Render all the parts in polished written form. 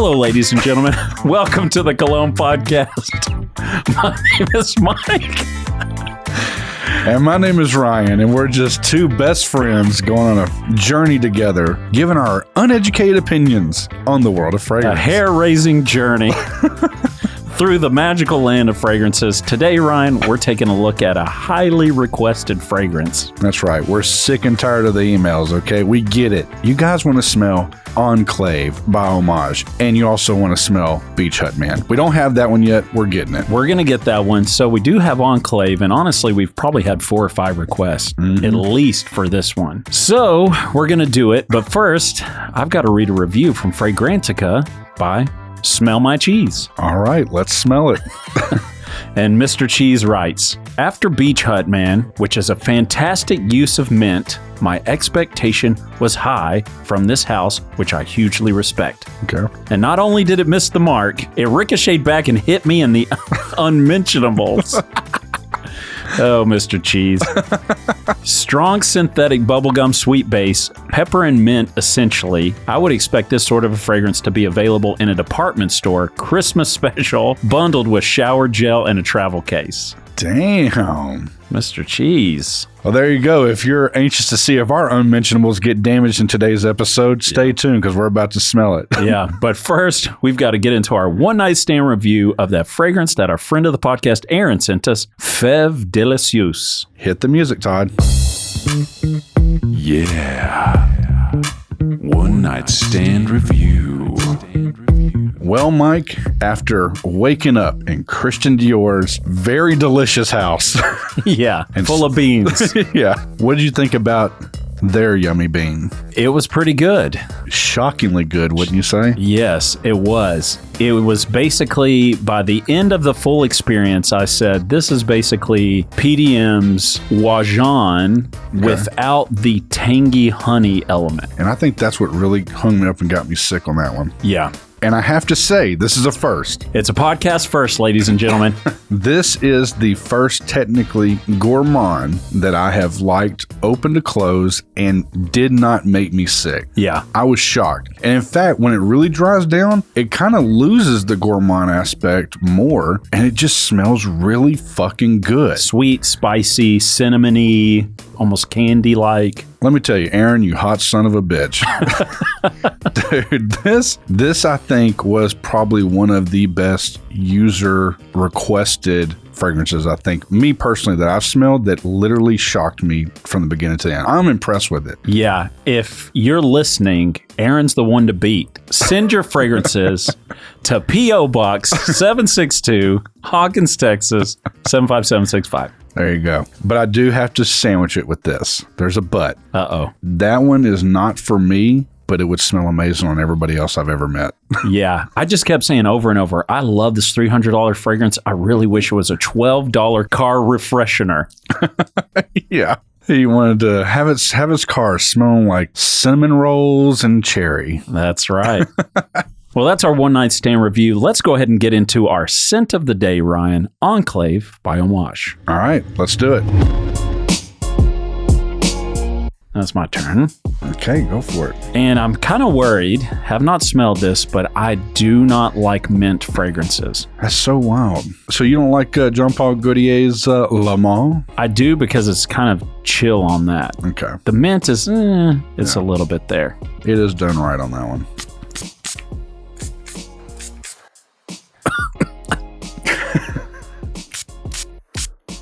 Hello, ladies and gentlemen. Welcome to the Cologne podcast. My name is Mike. And my name is Ryan, and we're just two best friends going on a journey together, giving our uneducated opinions on the world of fragrance. A hair-raising journey through the magical land of fragrances. Today, Ryan, we're taking a look at a highly requested fragrance. That's right. We're sick and tired of the emails, okay? We get it. You guys want to smell Enclave by Amouage, and you also want to smell Beach Hut Man. We don't have that one yet. We're getting it. We're going to get that one. So we do have Enclave, and honestly, we've probably had 4 or 5 requests, at least for this one. So we're going to do it. But first, I've got to read a review from Fragrantica by Smell My Cheese. All right, let's smell it. And Mr. Cheese writes, after Beach Hut Man, which is a fantastic use of mint, my expectation was high from this house, which I hugely respect. Okay. And not only did it miss the mark, it ricocheted back and hit me in the unmentionables. Oh, Mr. Cheese. Strong synthetic bubblegum sweet base, pepper and mint essentially. I would expect this sort of a fragrance to be available in a department store, Christmas special, bundled with shower gel and a travel case. Damn. Mr. Cheese. Well, there you go. If you're anxious to see if our unmentionables get damaged in today's episode, stay tuned because we're about to smell it. Yeah, but first, we've got to get into our one-night stand review of that fragrance that our friend of the podcast, Aaron, sent us, Feve Deliciouse. Hit the music, Todd. Yeah. One night stand review. Well, Mike, after waking up in Christian Dior's very delicious house. Yeah, full of beans. Yeah. What did you think about their yummy bean? It was pretty good. Shockingly good, wouldn't you say? Yes, it was. It was basically, by the end of the full experience, I said, this is basically PDM's Wajan without the tangy honey element. And I think that's what really hung me up and got me sick on that one. Yeah. And I have to say, this is a first. It's a podcast first, ladies and gentlemen. This is the first technically gourmand that I have liked open to close and did not make me sick. Yeah. I was shocked. And in fact, when it really dries down, it kind of loses the gourmand aspect more, and it just smells really fucking good. Sweet, spicy, cinnamony, almost candy-like. Let me tell you, Aaron, you hot son of a bitch. Dude, this I think was probably one of the best user requested fragrances, I think, me personally, that I've smelled that literally shocked me from the beginning to the end. I'm impressed with it. Yeah. If you're listening, Aaron's the one to beat. Send your fragrances to P.O. Box 762, Hawkins, Texas, 75765. There you go. But I do have to sandwich it with this. There's a but. Uh-oh. That one is not for me, but it would smell amazing on everybody else I've ever met. Yeah. I just kept saying over and over, I love this $300 fragrance. I really wish it was a $12 car refreshener. Yeah. He wanted to have his car smelling like cinnamon rolls and cherry. That's right. Well, that's our one-night stand review. Let's go ahead and get into our scent of the day, Ryan. Enclave by Amouage. All right, let's do it. That's my turn. Okay, go for it. And I'm kind of worried, have not smelled this, but I do not like mint fragrances. That's so wild. So you don't like Jean-Paul Gaultier's Le Mans? I do because it's kind of chill on that. Okay. The mint is, it's a little bit there. It is done right on that one.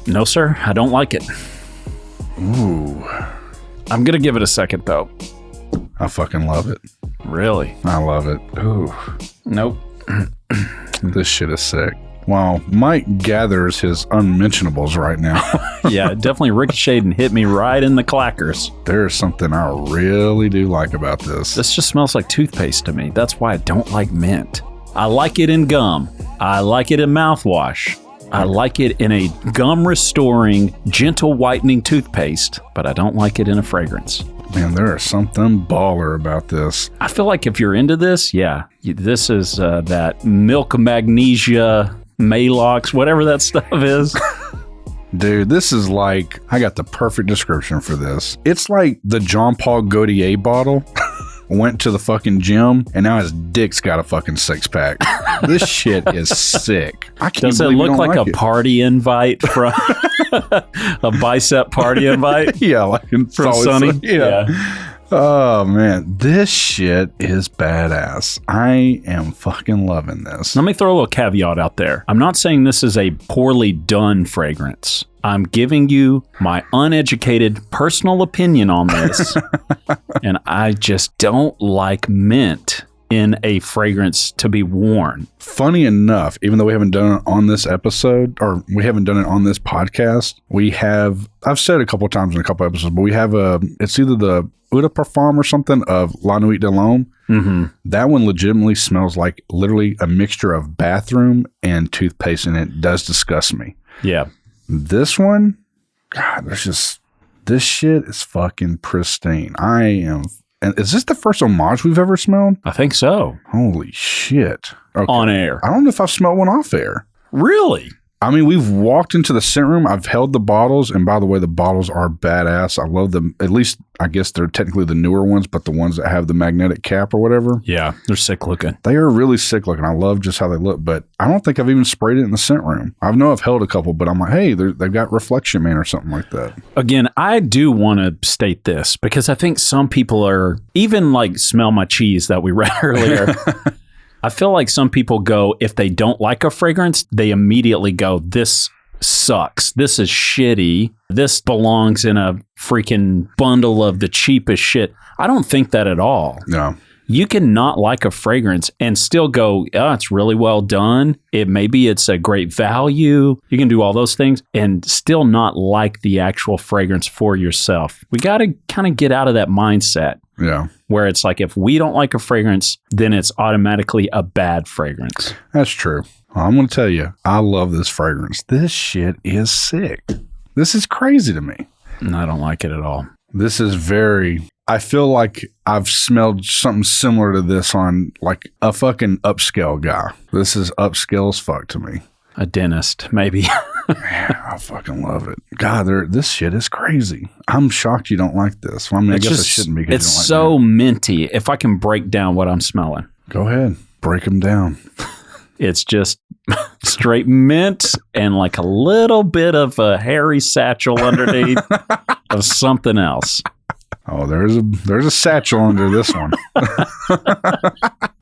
No, sir, I don't like it. Ooh. I'm going to give it a second, though. I fucking love it. Really? I love it. Ooh. Nope. This shit is sick. Wow. Mike gathers his unmentionables right now. Yeah, it definitely ricocheted and hit me right in the clackers. There is something I really do like about this. This just smells like toothpaste to me. That's why I don't like mint. I like it in gum. I like it in mouthwash. I like it in a gum-restoring, gentle whitening toothpaste, but I don't like it in a fragrance. Man, there is something baller about this. I feel like if you're into this, yeah, this is that milk magnesia, Malox, whatever that stuff is. Dude, this is like, I got the perfect description for this. It's like the Jean-Paul Gaultier bottle went to the fucking gym, and now his dick's got a fucking six-pack. This shit is sick. I can't Does it believe you look don't like a it. party invite from a bicep party invite? Yeah, like From Sonny? Yeah. Oh, man. This shit is badass. I am fucking loving this. Let me throw a little caveat out there. I'm not saying this is a poorly done fragrance. I'm giving you my uneducated personal opinion on this. And I just don't like mint in a fragrance to be worn. Funny enough, even though we haven't done it on this episode, or we haven't done it on this podcast, I've said it a couple of times in a couple of episodes, but we have it's either the Eau de Parfum or something of La Nuit de l'Homme. Mm-hmm. That one legitimately smells like literally a mixture of bathroom and toothpaste, and it does disgust me. Yeah. This one, God, this shit is fucking pristine. And is this the first Amouage we've ever smelled? I think so. Holy shit. Okay. On air. I don't know if I've smelled one off air. Really? I mean, we've walked into the scent room. I've held the bottles. And by the way, the bottles are badass. I love them. At least, I guess they're technically the newer ones, but the ones that have the magnetic cap or whatever. Yeah, they're sick looking. They are really sick looking. I love just how they look. But I don't think I've even sprayed it in the scent room. I know I've held a couple, but I'm like, hey, they've got Reflection Man or something like that. Again, I do want to state this because I think some people are, even like Smell My Cheese that we read earlier. I feel like some people go, if they don't like a fragrance, they immediately go, this sucks. This is shitty. This belongs in a freaking bundle of the cheapest shit. I don't think that at all. No. You can not like a fragrance and still go, oh, it's really well done. Maybe it's a great value. You can do all those things and still not like the actual fragrance for yourself. We got to kind of get out of that mindset. Yeah. Where it's like, if we don't like a fragrance, then it's automatically a bad fragrance. That's true. Well, I'm going to tell you, I love this fragrance. This shit is sick. This is crazy to me. And I don't like it at all. This is I feel like I've smelled something similar to this on like a fucking upscale guy. This is upscale as fuck to me. A dentist, maybe. Yeah, I fucking love it. God, this shit is crazy. I'm shocked you don't like this. Well, I mean, I guess it shouldn't be. It's so minty. If I can break down what I'm smelling. Go ahead. Break them down. It's just straight mint and like a little bit of a hairy satchel underneath of something else. Oh, there's a satchel under this one.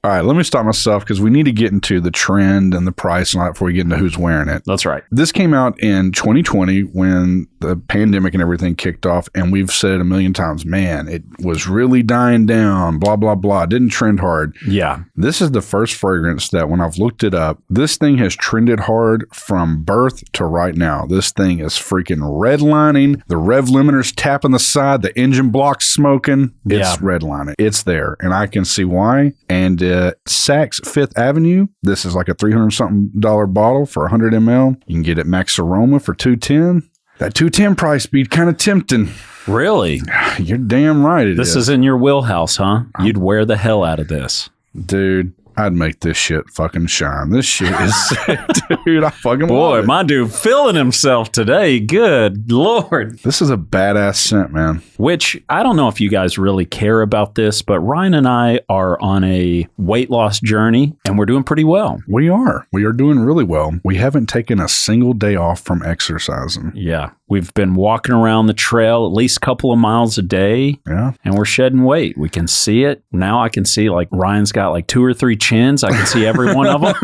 All right, let me stop myself because we need to get into the trend and the price and all that before we get into who's wearing it. That's right. This came out in 2020 when the pandemic and everything kicked off, and we've said it a million times, man, it was really dying down, blah, blah, blah. It didn't trend hard. Yeah. This is the first fragrance that when I've looked it up, this thing has trended hard from birth to right now. This thing is freaking redlining. The rev limiter's tapping the side. The engine block's smoking. It's redlining. It's there, and I can see why. And Saks Fifth Avenue, this is like a $300-something bottle for 100 ml. You can get it Max Aroma for $210. That $210 price be kind of tempting. Really? You're damn right it is. This is in your wheelhouse, huh? You'd wear the hell out of this. Dude, I'd make this shit fucking shine. This shit is sick, dude. I fucking love Boy, it. my dude feeling himself today. Good Lord. This is a badass scent, man. Which, I don't know if you guys really care about this, but Ryan and I are on a weight loss journey, and we're doing pretty well. We are. We are doing really well. We haven't taken a single day off from exercising. Yeah. We've been walking around the trail at least a couple of miles a day. Yeah. And we're shedding weight. We can see it. Now I can see like Ryan's got like 2 or 3 chins. I can see every one of them.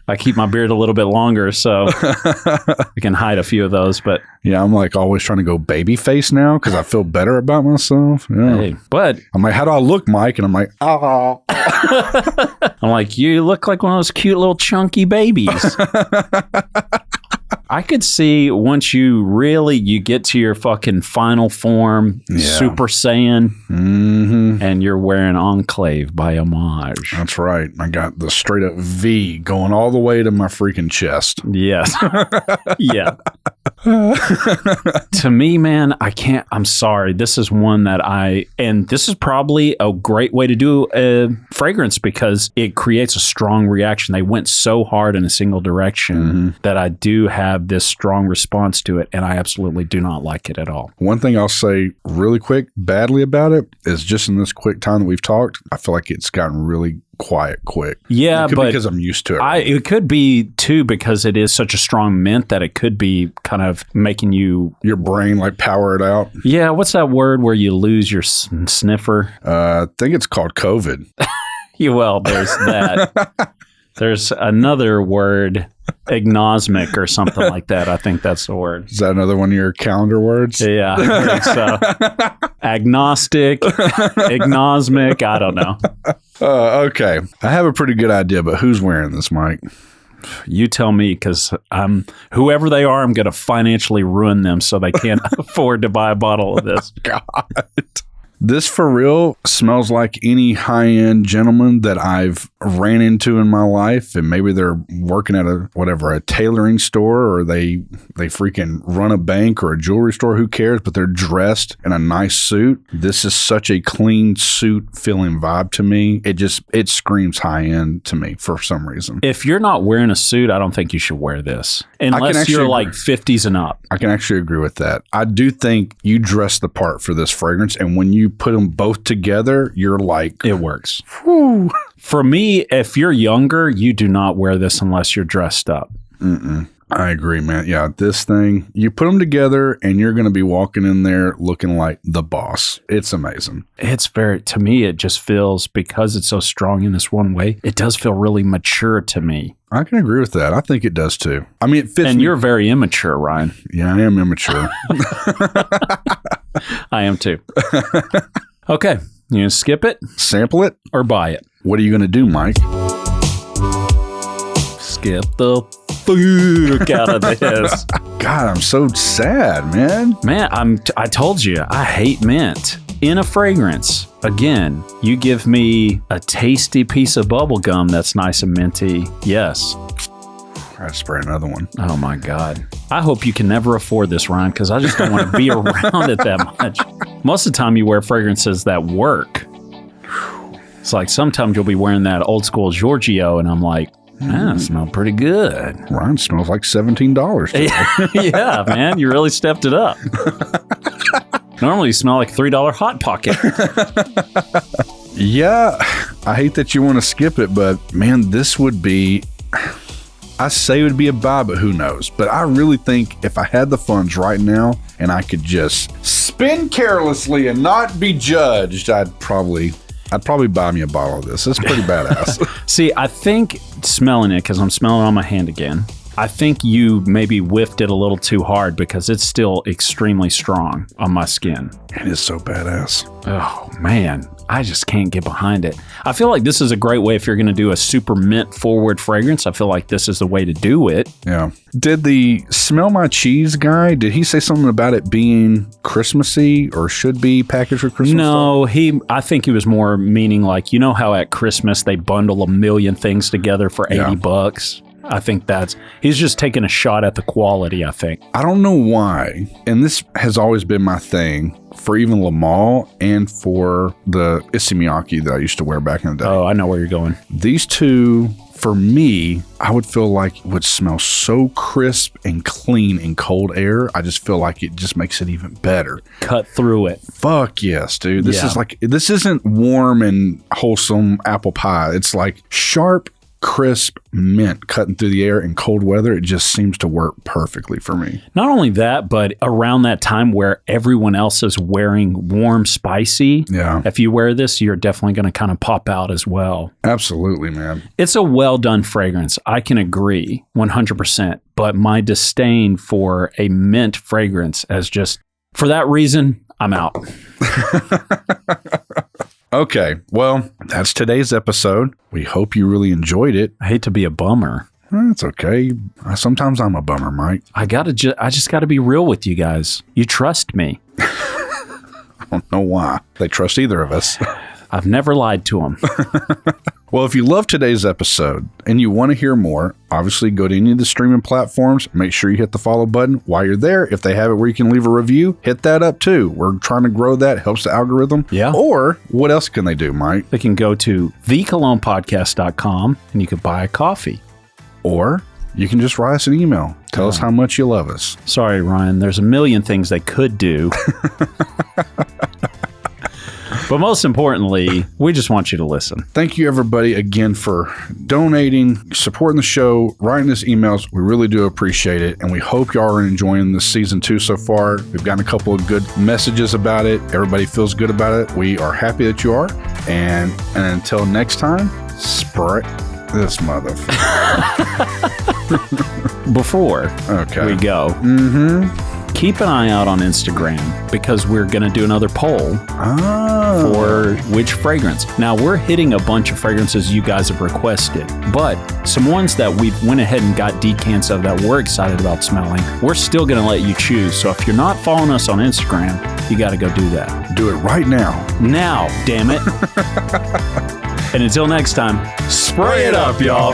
I keep my beard a little bit longer, so I can hide a few of those. But yeah, I'm like always trying to go baby face now because I feel better about myself. Yeah. hey, but I'm like, how do I look, Mike? And I'm like, oh. I'm like, you look like one of those cute little chunky babies. I could see once you get to your fucking final form, Super Saiyan, and you're wearing Enclave by Amouage. That's right. I got the straight up V going all the way to my freaking chest. Yes. Yeah. To me, man, I'm sorry. This is one that and this is probably a great way to do a fragrance because it creates a strong reaction. They went so hard in a single direction that I do have have this strong response to it, and I absolutely do not like it at all. One thing I'll say really quick, badly about it, is just in this quick time that we've talked, I feel like it's gotten really quiet quick. Yeah, but but because I'm used to it. it could be too because it is such a strong mint that it could be kind of making you your brain like power it out. Yeah, what's that word where you lose your sniffer? I think it's called COVID. Well, there's that. There's another word, agnosmic or something like that. I think that's the word. Is that another one of your calendar words? Yeah, I think so. Agnostic, agnosmic, I don't know. Okay. I have a pretty good idea, but who's wearing this, Mike? You tell me, because whoever they are, I'm going to financially ruin them so they can't afford to buy a bottle of this. God. This for real smells like any high-end gentleman that I've ran into in my life, and maybe they're working at a tailoring store, or they freaking run a bank or a jewelry store, who cares, but they're dressed in a nice suit. This is such a clean suit feeling vibe to me. It screams high-end to me for some reason. If you're not wearing a suit, I don't think you should wear this. Unless you're like 50s and up. I can actually agree with that. I do think you dress the part for this fragrance, and when you put them both together, you're like... It works. Whew. For me, if you're younger, you do not wear this unless you're dressed up. I agree, man. Yeah, this thing, you put them together and you're going to be walking in there looking like the boss. It's amazing. To me, it just feels, because it's so strong in this one way, it does feel really mature to me. I can agree with that. I think it does too. I mean, it fits. And you're very immature, Ryan. Yeah, I am immature. I am too. Okay. You going to skip it? Sample it? Or buy it? What are you going to do, Mike? Skip the fuck out of this. God, I'm so sad, man. Man, I told you, I hate mint. In a fragrance, again, you give me a tasty piece of bubble gum that's nice and minty. Yes. I gotta spray another one. Oh my God. I hope you can never afford this, Ryan, because I just don't want to be around it that much. Most of the time you wear fragrances that work. It's like sometimes you'll be wearing that old school Giorgio, and I'm like, man, it smells pretty good. Ryan smells like $17 today. Yeah, man, you really stepped it up. Normally you smell like a $3 Hot Pocket. Yeah, I hate that you want to skip it, but man, this would be... I say it would be a buy, but who knows? But I really think if I had the funds right now and I could just spend carelessly and not be judged, I'd probably buy me a bottle of this. It's pretty badass. See, I think smelling it, because I'm smelling it on my hand again, I think you maybe whiffed it a little too hard, because it's still extremely strong on my skin. It is so badass. Oh, man. I just can't get behind it. I feel like this is a great way if you're going to do a super mint forward fragrance. I feel like this is the way to do it. Yeah. Did the Smell My Cheese guy, did he say something about it being Christmassy or should be packaged with Christmas No, I think he was more meaning like, you know how at Christmas they bundle a million things together for $80? I think he's just taking a shot at the quality, I think. I don't know why, and this has always been my thing for even Le Male and for the Issey Miyake that I used to wear back in the day. Oh, I know where you're going. These two, for me, I would feel like would smell so crisp and clean in cold air. I just feel like it just makes it even better. Cut through it. Fuck yes, dude. This isn't warm and wholesome apple pie. It's like sharp, crisp mint cutting through the air in cold weather. It just seems to work perfectly for me. Not only that, but around that time where everyone else is wearing warm, spicy, if you wear this, you're definitely going to kind of pop out as well. Absolutely, man. It's a well done fragrance. I can agree 100%. But my disdain for a mint fragrance as just, for that reason, I'm out. Okay, well, that's today's episode. We hope you really enjoyed it. I hate to be a bummer. It's okay. Sometimes I'm a bummer, Mike. I just got to be real with you guys. You trust me. I don't know why they trust either of us. I've never lied to them. Well, if you love today's episode and you want to hear more, obviously go to any of the streaming platforms. Make sure you hit the follow button. While you're there, if they have it where you can leave a review, hit that up too. We're trying to grow that. Helps the algorithm. Yeah. Or what else can they do, Mike? They can go to thecolognepodcast.com and you can buy a coffee. Or you can just write us an email. Tell us how much you love us. Sorry, Ryan. There's a million things they could do. But most importantly, we just want you to listen. Thank you, everybody, again for donating, supporting the show, writing us emails. We really do appreciate it, and we hope y'all are enjoying this season 2 so far. We've gotten a couple of good messages about it. Everybody feels good about it. We are happy that you are. And until next time, spray this motherfucker. Before we go, keep an eye out on Instagram because we're going to do another poll for which fragrance. Now, we're hitting a bunch of fragrances you guys have requested, but some ones that we went ahead and got decants of that we're excited about smelling, we're still going to let you choose. So if you're not following us on Instagram, you got to go do that. Do it right now. Now, damn it. And until next time, spray it up, y'all.